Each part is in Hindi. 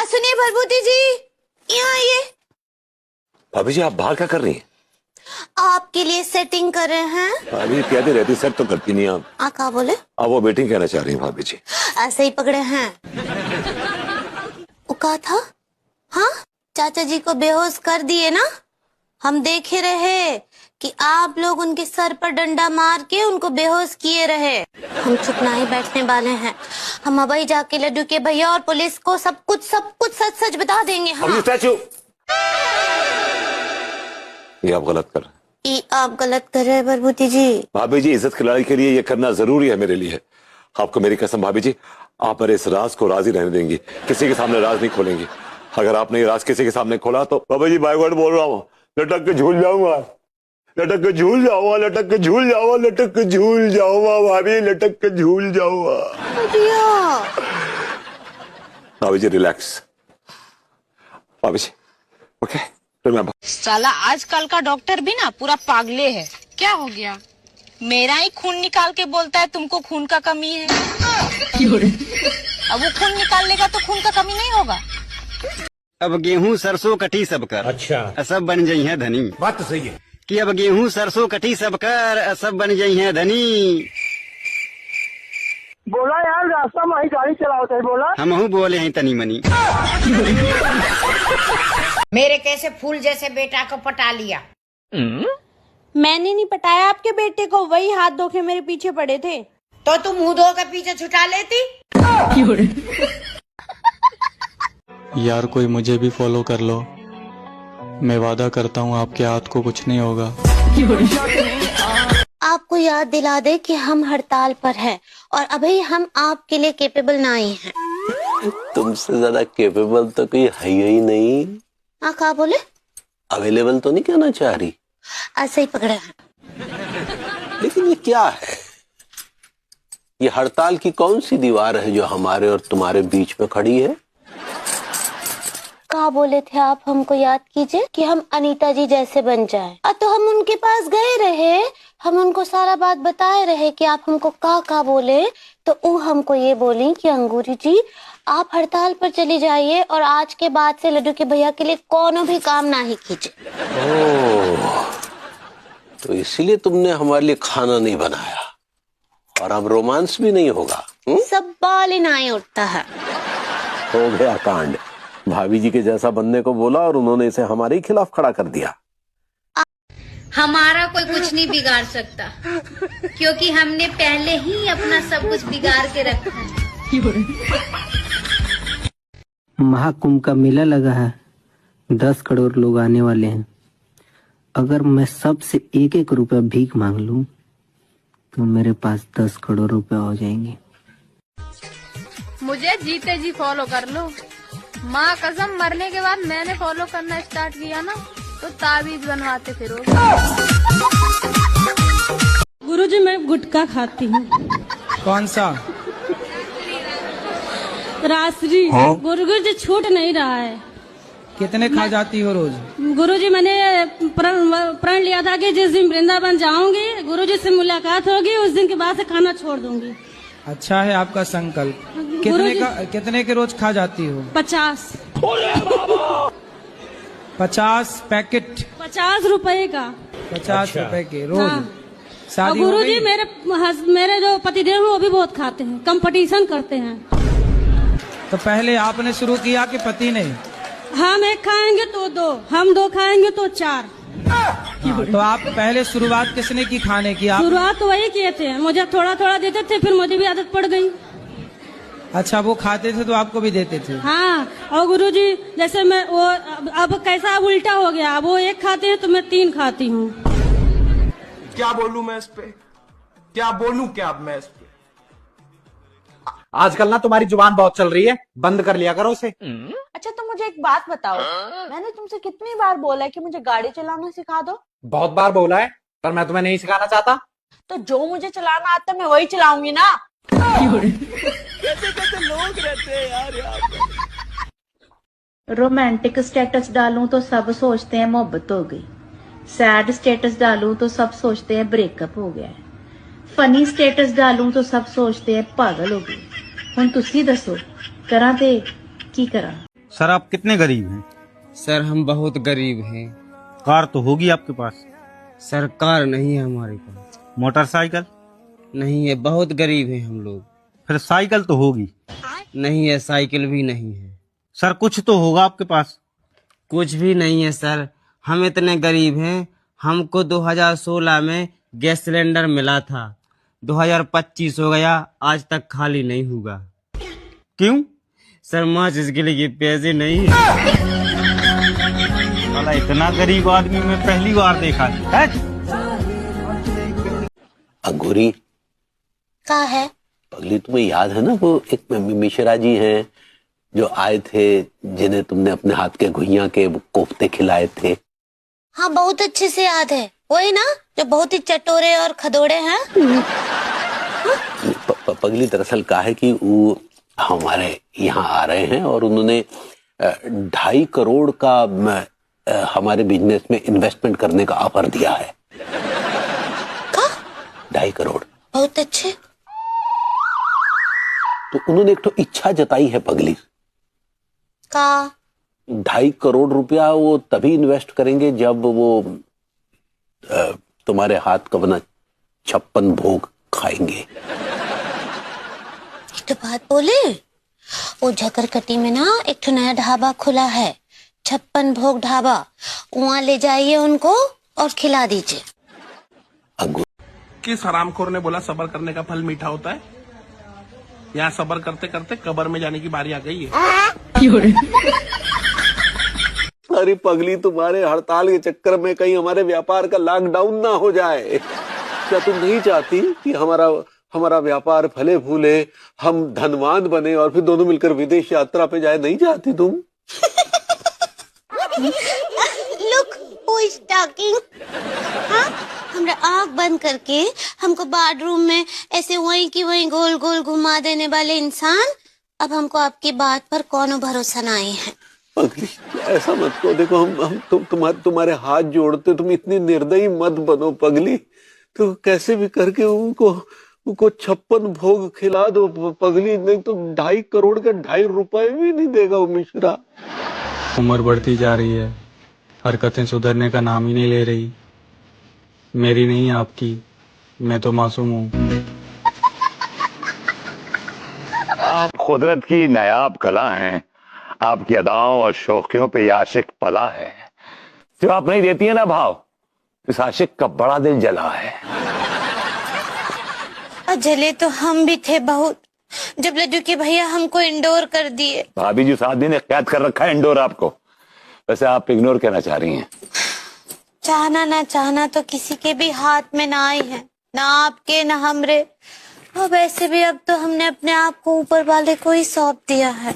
सुनिए भरभूति जी, यहाँ आइए। भाभी जी आप बाहर क्या कर रही हैं? आपके लिए सेटिंग कर रहे हैं। भाभी कहती रहती सेट तो करती नहीं आप। कहा बोले? आप वो बेटिंग कहना चाह रही हैं भाभी जी? ऐसे ही पकड़े हैं। वो कहा था, हाँ चाचा जी को बेहोश कर दिए ना। हम देखे रहे कि आप लोग उनके सर पर डंडा मार के उनको बेहोश किए रहे। हम चुप ना ही बैठने वाले हैं। हम अभी जाके लड्डू के भैया और पुलिस को सब कुछ सच सच बता देंगे। हाँ। ये आप गलत कर रहे हैं। ये आप गलत कर रहे हैं भरभूति जी। भाभी जी इज्जत की लड़ाई के लिए ये करना जरूरी है मेरे लिए। आपको मेरी कसम भाभी जी, आप मेरे इस राज को राज ही रहने देंगी, किसी के सामने राज नहीं खोलेंगी। अगर आपने ये राज किसी के सामने खोला तो भाभी जी बाय वर्ड बोल रहा हूँ, लटक के झूल जाऊंगा, लटक के झूल जाऊंगा, लटक के झूल जाऊंगा, लटक के झूल जाऊंगा भाभी, लटक के झूल जाऊंगा। भाभी जी रिलैक्स। भाभी जी ओके। साला आजकल का डॉक्टर भी ना पूरा पागले है। क्या हो गया? मेरा ही खून निकाल के बोलता है तुमको खून का कमी है। अब वो खून निकाल लेगा तो खून का कमी नहीं होगा। अब गेहूं सरसों कटी सब कर, अच्छा सब बन जाई है धनी। बात तो सही है कि अब गेहूं सरसों कटी सब कर, सब बन जाई है धनी। बोला यार रास्ता में ही गाड़ी चलाओ थे। बोला हमहू बोले हैं तनी मनी। मेरे कैसे फूल जैसे बेटा को पटा लिया। मैंने नहीं पटाया आपके बेटे को, वही हाथ धो के मेरे पीछे पड़े थे। तो तुम मुंह धो के पीछे छुटा लेती। यार कोई मुझे भी फॉलो कर लो, मैं वादा करता हूँ आपके हाथ को कुछ नहीं होगा। आपको याद दिला दे कि हम हड़ताल पर हैं और अभी हम आपके लिए केपेबल नहीं हैं। तुमसे ज्यादा केपेबल तो कोई है ही नहीं। कहा बोले? अवेलेबल तो नहीं कहना चाह रही। ऐसे ही पकड़े हैं। लेकिन ये क्या है? ये हड़ताल की कौन सी दीवार है जो हमारे और तुम्हारे बीच में खड़ी है? कहा बोले थे आप हमको याद कीजिए कि हम अनीता जी जैसे बन जाएं। तो हम उनके पास गए रहे, हम उनको सारा बात बताए रहे कि आप हमको का बोले, तो वो हमको ये बोली कि अंगूरी जी आप हड़ताल पर चली जाइए और आज के बाद से लड्डू के भैया के लिए कोनो भी काम ना ही कीजिए। तो इसीलिए तुमने हमारे लिए खाना नहीं बनाया और अब रोमांस भी नहीं होगा। सब बाल ही नहीं उठता है। हो गया कांड। भाभी जी के जैसा बनने को बोला और उन्होंने इसे हमारे ही खिलाफ खड़ा कर दिया। हमारा कोई कुछ नहीं बिगाड़ सकता क्योंकि हमने पहले ही अपना सब कुछ बिगाड़ के रखा है। महाकुंभ का मेला लगा है, 10 करोड़ लोग आने वाले हैं। अगर मैं सबसे 1-1 रुपया भीख मांग लूं तो मेरे पास 10 करोड़ रुपए हो जाएंगे। मुझे जीते जी फॉलो कर लो। माँ कसम, मरने के बाद मैंने फॉलो करना स्टार्ट किया ना तो ताबीज बनवाते फिरो। गुरुजी मैं गुटखा खाती हूँ। कौन सा? रासरी। गुरुजी छूट नहीं रहा है। कितने खा जाती हो रोज? गुरुजी मैंने प्रण लिया था कि जिस दिन वृंदावन जाऊंगी, गुरुजी से मुलाकात होगी, उस दिन के बाद से खाना छोड़ दूंगी। अच्छा है आपका संकल्प। कितने के रोज खा जाती हो? 50। 50 पैकेट? 50 रुपए का। 50 रुपए के रोज? हाँ। शादी गुरुजी मेरे जो पतिदेव हैं वो भी बहुत खाते हैं, कंपटीशन करते हैं। तो पहले आपने शुरू किया कि पति ने? हम 1 खाएंगे तो 2, हम 2 खाएंगे तो 4। तो आप पहले शुरुआत किसने की खाने की? शुरुआत तो वही किए थे, मुझे थोड़ा थोड़ा देते थे, फिर मुझे भी आदत पड़ गई। अच्छा वो खाते थे तो आपको भी देते थे? हाँ। और गुरुजी जैसे मैं वो अब कैसा अब उल्टा हो गया, अब वो 1 खाते हैं तो मैं 3 खाती हूँ। क्या बोलूं मैं इस पे? क्या बोलूं क्या अब मैं इस पे? आजकल ना तुम्हारी जुबान बहुत चल रही है, बंद कर लिया करो उसे। अच्छा तो मुझे एक बात बताओ, मैंने तुमसे कितनी बार बोला है कि मुझे गाड़ी चलाना सिखा दो? बहुत बार बोला है, पर मैं तुम्हें नहीं सिखाना चाहता। तो जो मुझे चलाना आता मैं वही चलाऊंगी ना। कैसे लोग रहते हैं यार यहाँ पे। रोमांटिक स्टेटस डालूं तो सब सोचते हैं मोहब्बत हो गई। सैड स्टेटस डालूं तो सब सोचते हैं ब्रेकअप हो गया है। फनी स्टेटस डालूं तो सब सोचते हैं पागल हो गई। हुण तुसी दसो करा ते की करा? सर आप कितने गरीब हैं? सर हम बहुत गरीब हैं। कार तो होगी आपके पास? सर कार नहीं है हमारे पास। मोटरसाइकिल? नहीं है, बहुत गरीब हैं हम लोग। फिर साइकिल तो होगी? नहीं है, साइकिल भी नहीं है। सर कुछ तो होगा आपके पास? कुछ भी नहीं है सर, हम इतने गरीब हैं, हमको 2016 में गैस सिलेंडर मिला था, 2025 हो गया, आज तक खाली नहीं हुआ। क्यों? सर माचिस के लिए पैसे नहीं है। साला इतना गरीब आदमी मैं पहली बार देखा है। अंगूरी का है? पगली तुम्हें याद है ना, वो एक मिश्रा जी हैं जो आए थे, जिन्हें तुमने अपने हाथ के घुइयां के कोफ्ते खिलाए थे। हाँ बहुत अच्छे से याद है, वही ना जो बहुत ही चटोरे और खदोड़े हैं। पगली दरअसल कहा है कि वो हमारे यहाँ आ रहे हैं और उन्होंने 2.5 करोड़ का हमारे बिजनेस में इन्वेस्टमेंट करने का ऑफर दिया है। 2.5 करोड़। बहुत अच्छे। तो उन्होंने एक तो इच्छा जताई है पगली का 2.5 करोड़ रुपया वो तभी इन्वेस्ट करेंगे जब वो तुम्हारे हाथ का बना 56 भोग खाएंगे। तो बात बोले, वो झकरकटी में ना एक तो नया ढाबा खुला है, 56 भोग ढाबा, वहाँ ले जाइए उनको और खिला दीजिए। किस हरामखोर ने बोला सब्र करने का फल मीठा होता है? यहाँ सब्र करते करते कब्र में जाने की बारी आ गई है। अरे पगली, तुम्हारे हड़ताल के चक्कर में कहीं हमारे व्यापार का लॉकडाउन ना हो जाए। क्या तुम नहीं चाहती कि हमारा व्यापार फले फूले, हम धनवान बने और फिर दोनों मिलकर विदेश यात्रा पे जाए? नहीं चाहती तुम? Look who is talking। हाँ, हमरा आँख बंद करके हमको बेडरूम में ऐसे वहीं की वहीं गोल गोल घुमा देने वाले इंसान, अब हमको आपकी बात पर कौनो भरोसा नहीं है। पगली ऐसा मत करो, देखो हम तुम्हारे हाथ जोड़ते, तुम इतनी निर्दयी मत बनो पगली। तो कैसे भी करके उनको 56 भोग खिला दो पगली, नहीं तो 2.5 करोड़ के 2.5 रुपए भी नहीं देगा वो मिश्रा। उम्र बढ़ती जा रही है, हरकतें सुधरने का नाम ही नहीं ले रही। मेरी नहीं आपकी, मैं तो मासूम हूँ। आप कुदरत की नायाब कला हैं, आपकी अदाओं और शौकियों पे ये आशिक पला है। जो आप नहीं देती है ना भाव, इस आशिक का बड़ा दिल जला है। जले तो हम भी थे बहुत, जब लड्डू के भैया हमको इंडोर कर दिए। भाभी जी साथ ने कैद कर रखा है इंडोर आपको। वैसे आप इग्नोर करना चाह रही हैं। चाहना ना चाहना तो किसी के भी हाथ में ना आई है, ना आपके ना हमरे। और वैसे भी अब तो हमने अपने आप को ऊपर वाले को ही सौंप दिया है।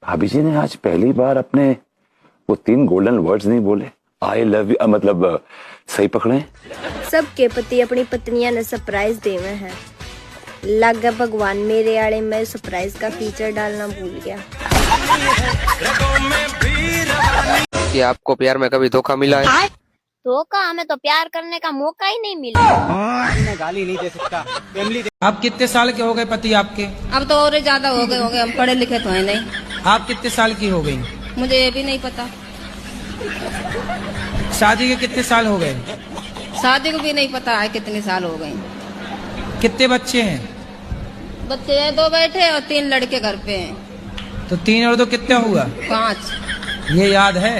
भाभी जी ने आज पहली बार अपने वो 3 गोल्डन वर्ड्स नहीं बोले, आई लव यू, मतलब सही पकड़े? सबके पति अपनी पत्नियां ने सरप्राइज देवे हैं, लगा भगवान मेरे आड़े में सरप्राइज का फीचर डालना भूल गया। कि आपको प्यार में कभी धोखा मिला है? धोखा? हमें तो प्यार करने का मौका ही नहीं मिला। मैं गाली नहीं दे सकता। फैमिली आप कितने साल के हो गए पति आपके? अब तो और ज्यादा हो गए, हम पढ़े लिखे तो है नहीं। आप कितने साल की हो गई? मुझे ये भी नहीं पता। शादी के कितने साल हो गए? शादी को भी नहीं पता है कितने साल हो गए। कितने बच्चे हैं? बच्चे 2 बैठे और 3 लड़के घर पे हैं। तो 3 और 2 कितने हुआ? 5। ये याद है?